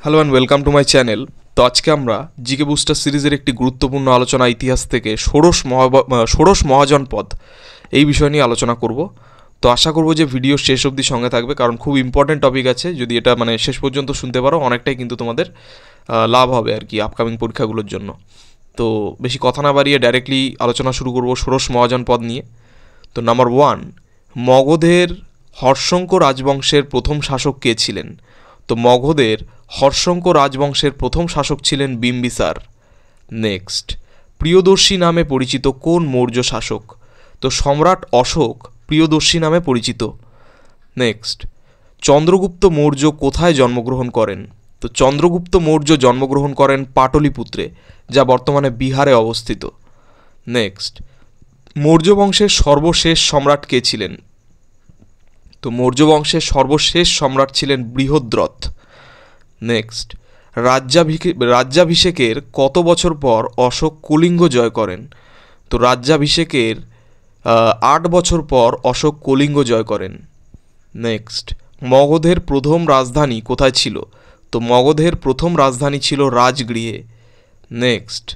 Hello and welcome to my channel. তো আজকে আমরা জিকে বুস্টার সিরিজের একটি গুরুত্বপূর্ণ আলোচনা ইতিহাস থেকে ষোড়শ মহাজনপদ এই বিষয় নিয়ে আলোচনা করব। তো আশা করব যে ভিডিও শেষ অবধি সঙ্গে থাকবে, কারণ খুব ইম্পর্ট্যান্ট টপিক আছে। যদি এটা শেষ পর্যন্ত শুনতে পারো অনেকটাই কিন্তু তোমাদের লাভ হবে আর কি আপকামিং পরীক্ষাগুলোর জন্য। তো বেশি কথা না বাড়িয়ে ডাইরেক্টলি আলোচনা শুরু করব ষোড়শ মহাজনপদ নিয়ে। তো নাম্বার 1, মগধের হর্ষঙ্ক রাজবংশের প্রথম শাসক কে ছিলেন? তো মগধের হর্ষঙ্ক রাজবংশের প্রথম শাসক ছিলেন বিম্বিসার। নেক্সট, প্রিয়দর্শী নামে পরিচিত কোন মৌর্য শাসক? তো সম্রাট অশোক প্রিয়দর্শী নামে পরিচিত। নেক্সট, চন্দ্রগুপ্ত মৌর্য কোথায় জন্মগ্রহণ করেন? তো চন্দ্রগুপ্ত মৌর্য জন্মগ্রহণ করেন পাটলিপুত্রে, যা বর্তমানে বিহারে অবস্থিত। নেক্সট, মৌর্য বংশের সর্বশেষ সম্রাট কে ছিলেন? তো মৌর্য বংশের সর্বশেষ সম্রাট ছিলেন বৃহদ্রথ। নেক্সট, রাজ্যাভিষেকের কত বছর পর অশোক কলিঙ্গ জয় করেন? তো রাজ্যাভিষেকের 8 বছর পর অশোক কলিঙ্গ জয় করেন। নেক্সট, মগধের প্রথম রাজধানী কোথায় ছিল? তো মগধের প্রথম রাজধানী ছিল রাজগৃহে। নেক্সট,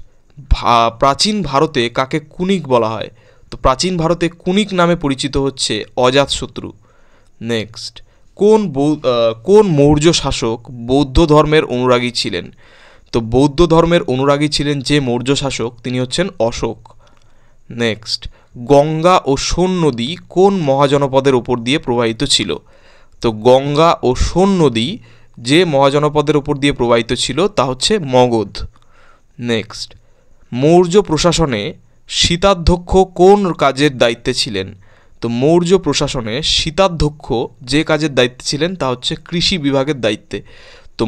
প্রাচীন ভারতে কাকে কুনিক বলা হয়? তো প্রাচীন ভারতে কুনিক নামে পরিচিত হচ্ছে অজাতশত্রু। নেক্সট, কোন মৌর্য শাসক বৌদ্ধ ধর্মের অনুরাগী ছিলেন? তো বৌদ্ধ ধর্মের অনুরাগী ছিলেন যে মৌর্য শাসক, তিনি হচ্ছেন অশোক। নেক্সট, গঙ্গা ও সোন নদী কোন মহাজনপদের ওপর দিয়ে প্রবাহিত ছিল? তো গঙ্গা ও সোন নদী যে মহাজনপদের ওপর দিয়ে প্রবাহিত ছিল তা হচ্ছে মগধ। নেক্সট, মৌর্য প্রশাসনে শীতাধ্যক্ষ কোন কাজের দায়িত্বে ছিলেন? তো মৌর্য প্রশাসনে শীতাধ্যক্ষ যে কাজের দায়িত্বে ছিলেন তা হচ্ছে কৃষি বিভাগের দায়িত্বে। তো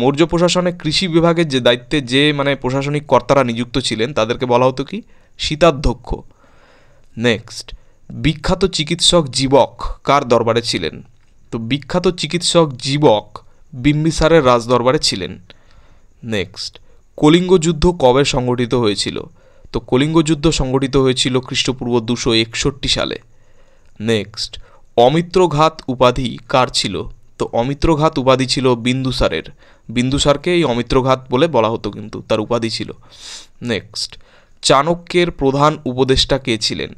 মৌর্য প্রশাসনে কৃষি বিভাগের যে দায়িত্বে যে প্রশাসনিক কর্তারা নিযুক্ত ছিলেন তাদেরকে বলা হতো কি? শীতাধ্যক্ষ। নেক্সট, বিখ্যাত চিকিৎসক জীবক কার দরবারে ছিলেন? তো বিখ্যাত চিকিৎসক জীবক বিম্বিসারের রাজদরবারে ছিলেন। নেক্সট, কলিঙ্গ যুদ্ধ কবে সংগঠিত হয়েছিল? তো কলিঙ্গ যুদ্ধ সংগঠিত হয়েছিল খ্রিস্টপূর্ব 261 সালে। নেক্সট, অমিত্রঘাত উপাধি কার ছিল? তো অমিত্রঘাত উপাধি ছিল বিন্দুসারের। বিন্দুসারকে এই অমিত্রঘাত বলে বলা হতো, কিন্তু তার উপাধি ছিল। নেক্সট, চাণক্যের প্রধান উপদেষ্টা কে ছিলেন?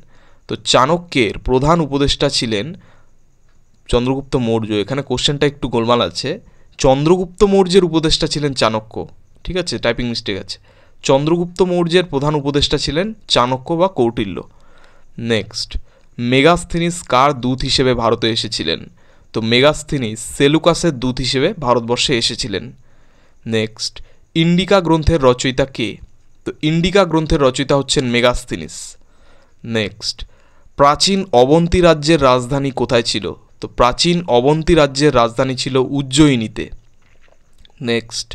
তো চাণক্যের প্রধান উপদেষ্টা ছিলেন চন্দ্রগুপ্ত মৌর্য। এখানে কোশ্চেনটা একটু গোলমাল আছে। চন্দ্রগুপ্ত মৌর্যের উপদেষ্টা ছিলেন চাণক্য, ঠিক আছে, টাইপিং মিস্টেক আছে। চন্দ্রগুপ্ত মৌর্যের প্রধান উপদেষ্টা ছিলেন চাণক্য বা কৌটিল্য। নেক্সট, মেগাস্থিনিস কার দূত হিসেবে ভারতে এসেছিলেন? তো মেগাস্থিনিস সেলুকাসের দূত হিসেবে ভারতবর্ষে এসেছিলেন। নেক্সট, ইন্ডিকা গ্রন্থের রচয়িতা কে? তো ইন্ডিকা গ্রন্থের রচয়িতা হচ্ছেন মেগাস্থিনিস। নেক্সট, প্রাচীন অবন্তী রাজ্যের রাজধানী কোথায় ছিল? তো প্রাচীন অবন্তী রাজ্যের রাজধানী ছিল উজ্জয়িনীতে। নেক্সট,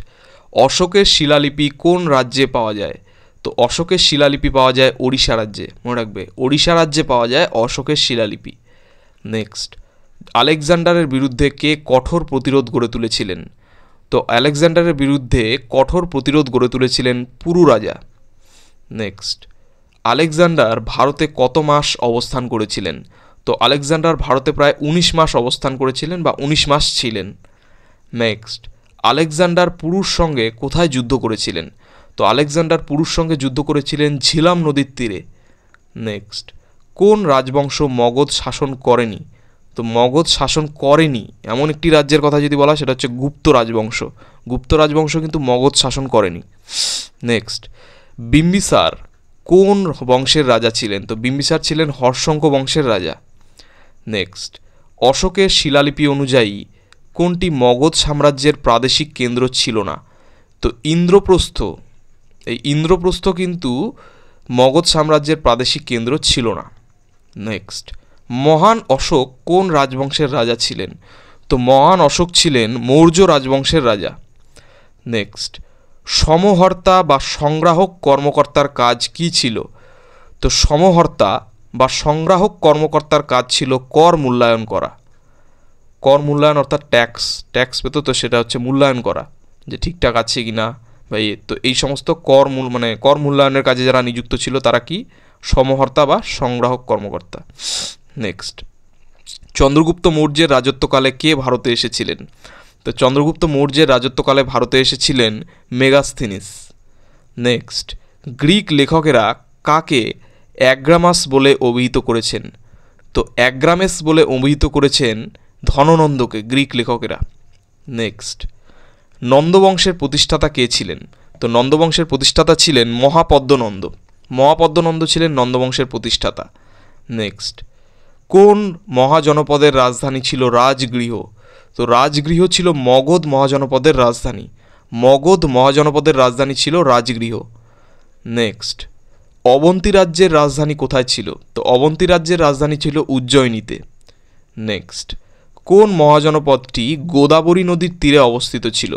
অশোকের শিলালিপি কোন রাজ্যে পাওয়া যায়? তো অশোকের শিলালিপি পাওয়া যায় ওড়িশা রাজ্যে, মনে রাখবে, ওড়িশা রাজ্যে পাওয়া যায় অশোকের শিলালিপি। নেক্সট, আলেকজান্ডারের বিরুদ্ধে কে কঠোর প্রতিরোধ গড়ে তুলেছিলেন? তো আলেকজান্ডারের বিরুদ্ধে কঠোর প্রতিরোধ গড়ে তুলেছিলেন পুরু রাজা। নেক্সট, আলেকজান্ডার ভারতে কত মাস অবস্থান করেছিলেন? তো আলেকজান্ডার ভারতে প্রায় 19 মাস অবস্থান করেছিলেন বা 19 মাস ছিলেন। নেক্সট, আলেকজান্ডার পুরুর সঙ্গে কোথায় যুদ্ধ করেছিলেন? তো আলেকজান্ডার পুরুর সঙ্গে যুদ্ধ করেছিলেন ঝিলাম নদীর তীরে। নেক্সট, কোন রাজবংশ মগধ শাসন করেনি? তো মগধ শাসন করেনি এমন একটি রাজ্যের কথা যদি বলা, সেটা হচ্ছে গুপ্ত রাজবংশ। গুপ্ত রাজবংশ কিন্তু মগধ শাসন করেনি। নেক্সট, বিম্বিসার কোন বংশের রাজা ছিলেন? তো বিম্বিসার ছিলেন হর্ষঙ্ক বংশের রাজা। নেক্সট, অশোকের শিলালিপি অনুযায়ী কোনটি মগধ সাম্রাজ্যের প্রাদেশিক কেন্দ্র ছিল না? তো ইন্দ্রপ্রস্থ, এই ইন্দ্রপ্রস্থ কিন্তু মগধ সাম্রাজ্যের প্রাদেশিক কেন্দ্র ছিল না। নেক্সট, মহান অশোক কোন রাজবংশের রাজা ছিলেন? তো মহান অশোক ছিলেন মৌর্য রাজবংশের রাজা। নেক্সট, সমহর্তা বা সংগ্রাহক কর্মকর্তার কাজ কি ছিল? তো সমহর্তা বা সংগ্রাহক কর্মকর্তার কাজ ছিল কর মূল্যায়ন করা। কর মূল্যায়ন অর্থাৎ ট্যাক্স পেত, তো সেটা হচ্ছে মূল্যায়ন করা যে ঠিকঠাক আছে কি না বা তো এই সমস্ত কর মূল্যায়নের কাজে যারা নিযুক্ত ছিল তারা কি? সমহর্তা বা সংগ্রাহক কর্মকর্তা। নেক্সট, চন্দ্রগুপ্ত মৌর্যের রাজত্বকালে কে ভারতে এসেছিলেন? তো চন্দ্রগুপ্ত মৌর্যের রাজত্বকালে ভারতে এসেছিলেন মেগাস্থিনিস। নেক্সট, গ্রিক লেখকেরা কাকে অ্যাগ্রামাস বলে অভিহিত করেছেন? তো অ্যাগ্রামেস বলে অভিহিত করেছেন ধননন্দকে গ্রিক লেখকেরা। নেক্সট, নন্দবংশের প্রতিষ্ঠাতা কে ছিলেন? তো নন্দবংশের প্রতিষ্ঠাতা ছিলেন মহাপদ্মনন্দ। মহাপদ্মনন্দ ছিলেন নন্দবংশের প্রতিষ্ঠাতা। নেক্সট, কোন মহাজনপদের রাজধানী ছিল রাজগৃহ? তো রাজগৃহ ছিল মগধ মহাজনপদের রাজধানী। মগধ মহাজনপদের রাজধানী ছিল রাজগৃহ। নেক্সট, অবন্তী রাজ্যের রাজধানী কোথায় ছিল? তো অবন্তী রাজ্যের রাজধানী ছিল উজ্জয়িনীতে। নেক্সট, কোন মহাজনপদটি গোদাবরী নদীর তীরে অবস্থিত ছিল?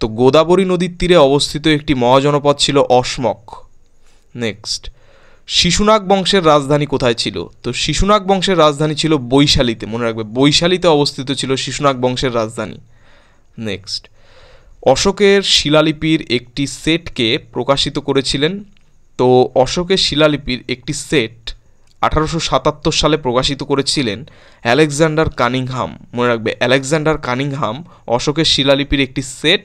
তো গোদাবরী নদীর তীরে অবস্থিত একটি মহাজনপদ ছিল অসমক। নেক্সট, শিশুনাগ বংশের রাজধানী কোথায় ছিল? তো শিশুনাগ বংশের রাজধানী ছিল বৈশালীতে। মনে রাখবে, বৈশালীতে অবস্থিত ছিল শিশুনাগ বংশের রাজধানী। নেক্সট, অশোকের শিলালিপির একটি সেটকে প্রকাশিত করেছিলেন। তো অশোকের শিলালিপির একটি সেট 1877 সালে প্রকাশিত করেছিলেন আলেকজান্ডার কানিংহাম। মনে রাখবে, আলেকজান্ডার কানিংহাম অশোকের শিলালিপির একটি সেট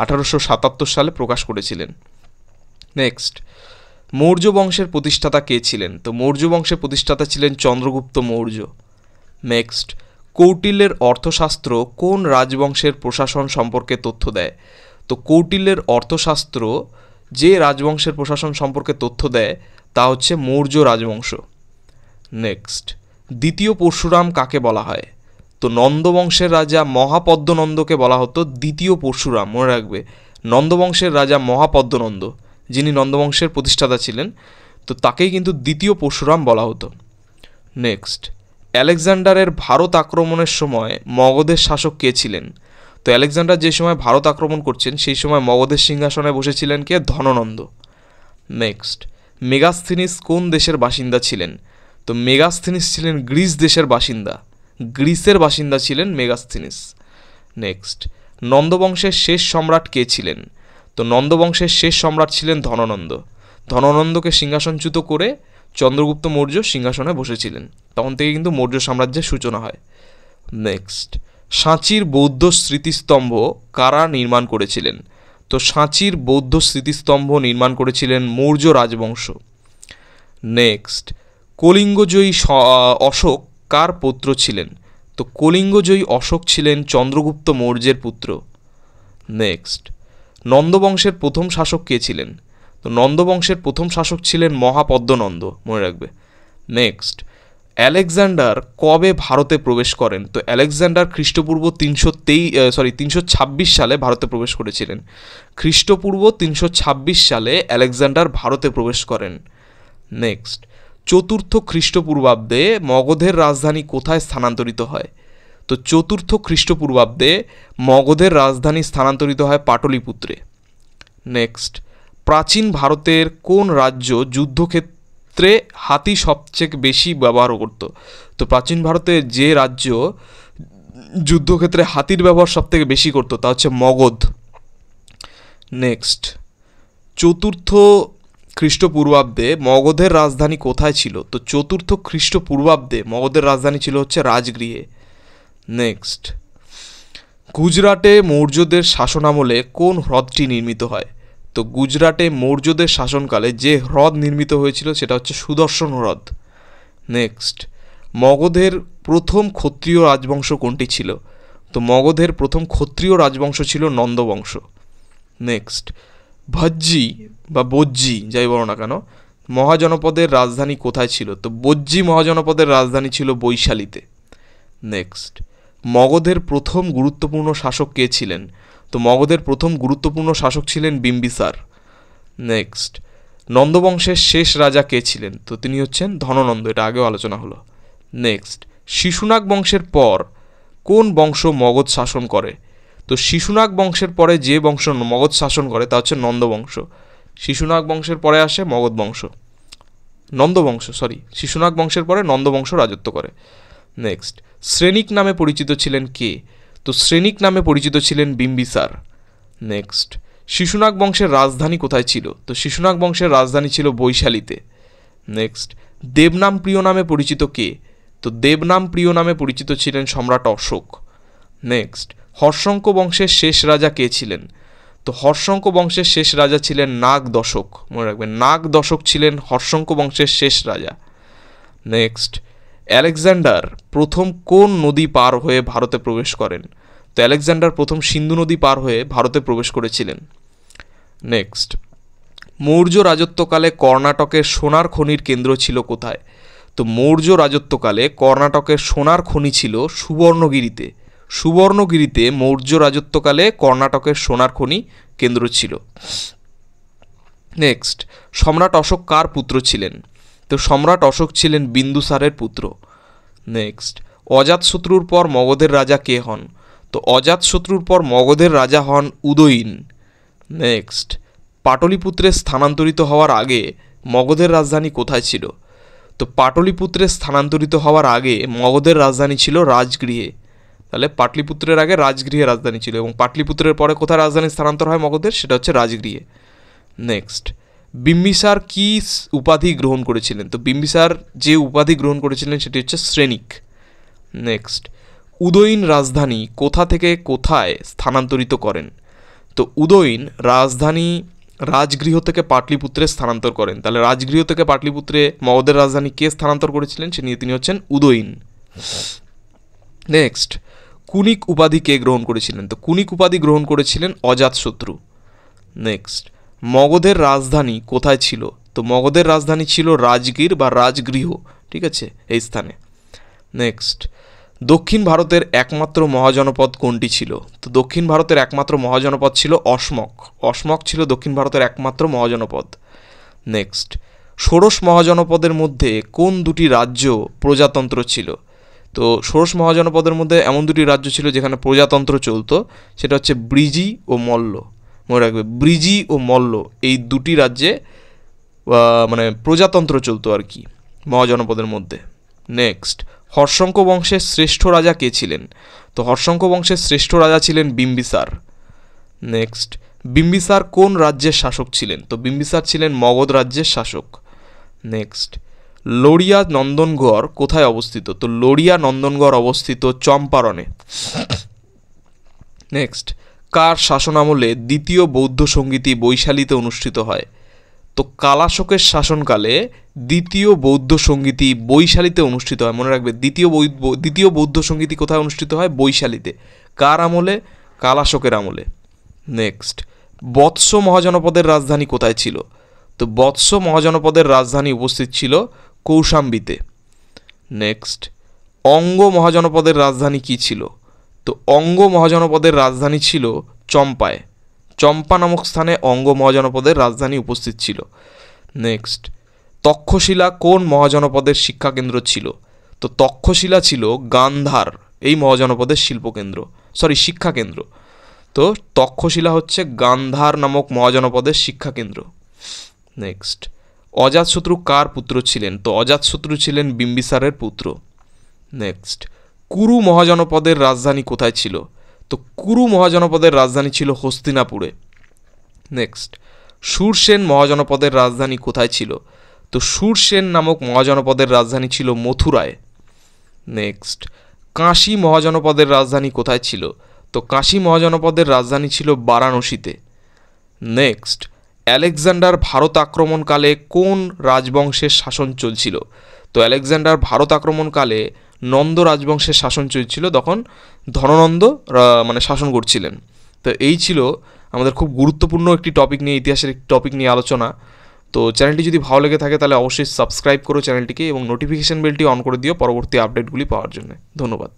1877 সালে প্রকাশ করেছিলেন। নেক্সট, মৌর্য বংশের প্রতিষ্ঠাতা কে ছিলেন? তো মৌর্য বংশের প্রতিষ্ঠাতা ছিলেন চন্দ্রগুপ্ত মৌর্য। নেক্সট, কৌটিল্যের অর্থশাস্ত্র কোন রাজবংশের প্রশাসন সম্পর্কে তথ্য দেয়? তো কৌটিল্যের অর্থশাস্ত্র যে রাজবংশের প্রশাসন সম্পর্কে তথ্য দেয় তা হচ্ছে মৌর্য রাজবংশ। নেক্সট, দ্বিতীয় পরশুরাম কাকে বলা হয়? তো নন্দবংশের রাজা মহাপদ্মনন্দকে বলা হতো দ্বিতীয় পরশুরাম। মনে রাখবে, নন্দবংশের রাজা মহাপদ্মনন্দ, যিনি নন্দবংশের প্রতিষ্ঠাতা ছিলেন, তো তাকেই কিন্তু দ্বিতীয় পরশুরাম বলা হতো। নেক্সট, আলেকজান্ডারের ভারত আক্রমণের সময় মগধের শাসক কে ছিলেন? তো আলেকজান্ডার যে সময় ভারত আক্রমণ করছেন সেই সময় মগধের সিংহাসনে বসেছিলেন কে? ধননন্দ। নেক্সট, মেগাস্থিনিস কোন দেশের বাসিন্দা ছিলেন? তো মেগাস্থিনিস ছিলেন গ্রিস দেশের বাসিন্দা। গ্রিসের বাসিন্দা ছিলেন মেগাস্থিনিস। নেক্সট, নন্দবংশের শেষ সম্রাট কে ছিলেন? তো নন্দবংশের শেষ সম্রাট ছিলেন ধননন্দ। ধননন্দকে সিংহাসনচ্যুত করে চন্দ্রগুপ্ত মৌর্য সিংহাসনে বসেছিলেন। তখন থেকে কিন্তু মৌর্য সাম্রাজ্যের সূচনা হয়। নেক্সট, সাঁচির বৌদ্ধ স্মৃতিস্তম্ভ কারা নির্মাণ করেছিলেন? তো সাঁচির বৌদ্ধ স্মৃতিস্তম্ভ নির্মাণ করেছিলেন মৌর্য রাজবংশ। নেক্সট, কলিঙ্গজয়ী অশোক কার পুত্র ছিলেন? তো কলিঙ্গজয়ী অশোক ছিলেন চন্দ্রগুপ্ত মৌর্যের পুত্র। নেক্সট, নন্দবংশের প্রথম শাসক কে ছিলেন? তো নন্দবংশের প্রথম শাসক ছিলেন মহাপদ্মনন্দ। মনে রাখবে। নেক্সট, আলেকজান্ডার কবে ভারতে প্রবেশ করেন? তো আলেকজান্ডার খ্রিস্টপূর্ব 326 সালে ভারতে প্রবেশ করেছিলেন। খ্রিস্টপূর্ব 326 সালে আলেকজান্ডার ভারতে প্রবেশ করেন। নেক্সট, চতুর্থ খ্রিস্টপূর্বাব্দে মগধের রাজধানী কোথায় স্থানান্তরিত হয়? তো চতুর্থ খ্রিস্টপূর্বাব্দে মগধের রাজধানী স্থানান্তরিত হয় পাটলিপুত্রে। নেক্সট, প্রাচীন ভারতের কোন রাজ্য যুদ্ধক্ষেত্রে হাতি সবচেয়ে বেশি ব্যবহার করত? তো প্রাচীন ভারতের যে রাজ্য যুদ্ধক্ষেত্রে হাতির ব্যবহার সবথেকে বেশি করত তা হচ্ছে মগধ। নেক্সট, চতুর্থ খ্রিস্টপূর্বাব্দে মগধের রাজধানী কোথায় ছিল? তো চতুর্থ খ্রিস্টপূর্বাব্দে মগধের রাজধানী ছিল হচ্ছে রাজগৃহে। নেক্সট, গুজরাটে মৌর্যদের শাসনামলে কোন হ্রদটি নির্মিত হয়? তো গুজরাটে মৌর্যদের শাসনকালে যে হ্রদ নির্মিত হয়েছিল সেটা হচ্ছে সুদর্শন হ্রদ। নেক্সট, মগধের প্রথম ক্ষত্রিয় রাজবংশ কোনটি ছিল? তো মগধের প্রথম ক্ষত্রিয় রাজবংশ ছিল নন্দবংশ। নেক্সট, ভজ্জি বা বজ্জি যাই বলো না কেন মহাজনপদের রাজধানী কোথায় ছিল? তো বজ্জি মহাজনপদের রাজধানী ছিল বৈশালীতে। নেক্সট, মগধের প্রথম গুরুত্বপূর্ণ শাসক কে ছিলেন? তো মগধের প্রথম গুরুত্বপূর্ণ শাসক ছিলেন বিম্বিসার। নেক্সট, নন্দবংশের শেষ রাজা কে ছিলেন? তো তিনি হচ্ছেন ধননন্দ, এটা আগেও আলোচনা হলো। নেক্সট, শিশুনাগ বংশের পর কোন বংশ মগধ শাসন করে? তো শিশুনাগ বংশের পরে যে বংশ মগধ শাসন করে তা হচ্ছে নন্দবংশ। শিশুনাগ বংশের পরে আসে মগধ বংশ, শিশুনাগ বংশের পরে নন্দবংশ রাজত্ব করে। নেক্সট, শ্রেণিক নামে পরিচিত ছিলেন কে? তো শ্রেণিক নামে পরিচিত ছিলেন বিম্বিসার। নেক্সট, শিশুনাগ বংশের রাজধানী কোথায় ছিল? তো শিশুনাগ বংশের রাজধানী ছিল বৈশালীতে। নেক্সট, দেবনাম প্রিয় নামে পরিচিত কে? তো দেবনাম প্রিয় নামে পরিচিত ছিলেন সম্রাট অশোক। নেক্সট, হর্ষঙ্ক বংশের শেষ রাজা কে ছিলেন? তো হর্ষঙ্ক বংশের শেষ রাজা ছিলেন নাগ দশক। মনে রাখবেন, নাগ দশক ছিলেন হর্ষঙ্ক বংশের শেষ রাজা। নেক্সট, আলেকজান্ডার প্রথম কোন নদী পার হয়ে ভারতে প্রবেশ করেন? তো আলেকজান্ডার প্রথম সিন্ধু নদী পার হয়ে ভারতে প্রবেশ করেছিলেন। নেক্সট, মৌর্য রাজত্বকালে কর্ণাটকের সোনার খনির কেন্দ্র ছিল কোথায়? তো মৌর্য রাজত্বকালে কর্ণাটকের সোনার খনি ছিল সুবর্ণগিরিতে। সুবর্ণগিরিতে মৌর্য রাজত্বকালে কর্ণাটকের সোনার খনি কেন্দ্র ছিল। নেক্সট, সম্রাট অশোক কার পুত্র ছিলেন? তো সম্রাট অশোক ছিলেন বিন্দুসারের পুত্র। নেক্সট, অজাতশত্রুর পর মগধের রাজা কে হন? তো অজাতশত্রুর পর মগধের রাজা হন উদয়ীন। নেক্সট, পাটলিপুত্রে স্থানান্তরিত হওয়ার আগে মগধের রাজধানী কোথায় ছিল? তো পাটলিপুত্রে স্থানান্তরিত হওয়ার আগে মগধের রাজধানী ছিল রাজগৃহে। তাহলে পাটলিপুত্রের আগে রাজগৃহে রাজধানী ছিল, এবং পাটলিপুত্রের পরে কোথায় রাজধানী স্থানান্তর হয় মগধের? সেটা হচ্ছে রাজগৃহে। নেক্সট, বিম্বিসার কি উপাধি গ্রহণ করেছিলেন? তো বিম্বিসার যে উপাধি গ্রহণ করেছিলেন সেটি হচ্ছে শ্রেণিক। নেক্সট, উদয়ীন রাজধানী কোথা থেকে কোথায় স্থানান্তরিত করেন? তো উদয়ীন রাজধানী রাজগৃহ থেকে পাটলিপুত্রে স্থানান্তর করেন। তাহলে রাজগৃহ থেকে পাটলিপুত্রে মগধের রাজধানী কে স্থানান্তর করেছিলেন? তিনি হচ্ছেন উদয়ীন। নেক্সট, কুনিক উপাধি কে গ্রহণ করেছিলেন? তো কুনিক উপাধি গ্রহণ করেছিলেন অজাতশত্রু। নেক্সট, মগধের রাজধানী কোথায় ছিল? তো মগধের রাজধানী ছিল রাজগীর বা রাজগৃহ, ঠিক আছে, এই স্থানে। নেক্সট, দক্ষিণ ভারতের একমাত্র মহাজনপদ কোনটি ছিল? তো দক্ষিণ ভারতের একমাত্র মহাজনপদ ছিল অসমক। অসমক ছিল দক্ষিণ ভারতের একমাত্র মহাজনপদ। নেক্সট, ষোড়শ মহাজনপদের মধ্যে কোন দুটি রাজ্য প্রজাতন্ত্র ছিল? তো ষোড়শ মহাজনপদের মধ্যে এমন দুটি রাজ্য ছিল যেখানে প্রজাতন্ত্র চলতো, সেটা হচ্ছে ব্রিজি ও মল্ল। মনে রাখবে, ব্রিজি ও মল্ল এই দুটি রাজ্যে মানে প্রজাতন্ত্র চলতো আর কি মহাজনপদের মধ্যে। নেক্সট, হর্ষঙ্ক বংশের শ্রেষ্ঠ রাজা কে ছিলেন? তো হর্ষঙ্ক বংশের শ্রেষ্ঠ রাজা ছিলেন বিম্বিসার। নেক্সট, বিম্বিসার কোন রাজ্যের শাসক ছিলেন? তো বিম্বিসার ছিলেন মগধ রাজ্যের শাসক। নেক্সট, লড়িয়া নন্দনগড় কোথায় অবস্থিত? তো লড়িয়া নন্দনগড় অবস্থিত চম্পারণে। নেক্সট, কার শাসনামলে দ্বিতীয় বৌদ্ধ সঙ্গীতি বৈশালীতে অনুষ্ঠিত হয়? তো কালাশোকের শাসনকালে দ্বিতীয় বৌদ্ধ সঙ্গীতি বৈশালীতে অনুষ্ঠিত হয়। মনে রাখবে, দ্বিতীয় বৌদ্ধ সঙ্গীতি কোথায় অনুষ্ঠিত হয়? বৈশালীতে। কার আমলে? কালাশোকের আমলে। নেক্সট, বৎস মহাজনপদের রাজধানী কোথায় ছিল? তো বৎস মহাজনপদের রাজধানী উপস্থিত ছিল কৌশাম্বীতে। নেক্সট, অঙ্গ মহাজনপদের রাজধানী কী ছিল? তো অঙ্গ মহাজনপদের রাজধানী ছিল চম্পায়। চম্পা নামক স্থানে অঙ্গ মহাজনপদের রাজধানী উপস্থিত ছিল। নেক্সট, তক্ষশিলা কোন মহাজনপদের শিক্ষাকেন্দ্র ছিল? তো তক্ষশিলা ছিল গান্ধার এই মহাজনপদের শিক্ষাকেন্দ্র। তো তক্ষশিলা হচ্ছে গান্ধার নামক মহাজনপদের শিক্ষাকেন্দ্র। নেক্সট, অজাতশত্রু কার পুত্র ছিলেন? তো অজাতশত্রু ছিলেন বিম্বিসারের পুত্র। নেক্সট, কুরু মহাজনপদের রাজধানী কোথায় ছিল? তো কুরু মহাজনপদের রাজধানী ছিল হস্তিনাপুরে। নেক্সট, সুরসেন মহাজনপদের রাজধানী কোথায় ছিল? তো সুরসেন নামক মহাজনপদের রাজধানী ছিল মথুরায়। নেক্সট, কাশী মহাজনপদের রাজধানী কোথায় ছিল? তো কাশী মহাজনপদের রাজধানী ছিল বারাণসীতে। নেক্সট, আলেকজান্ডার ভারত আক্রমণকালে কোন রাজবংশের শাসন চলছিল? তো আলেকজান্ডার ভারত আক্রমণকালে নন্দ রাজবংশের শাসন চলছিল, তখন ধননন্দ শাসন করছিলেন। তো এই ছিল আমাদের খুব গুরুত্বপূর্ণ একটি টপিক নিয়ে, ইতিহাসের একটি টপিক নিয়ে আলোচনা। তো চ্যানেলটি যদি ভালো লেগে থাকে তাহলে অবশ্যই সাবস্ক্রাইব করো চ্যানেলটিকে, এবং নোটিফিকেশান বেলটি অন করে দিও পরবর্তী আপডেটগুলি পাওয়ার জন্য। ধন্যবাদ।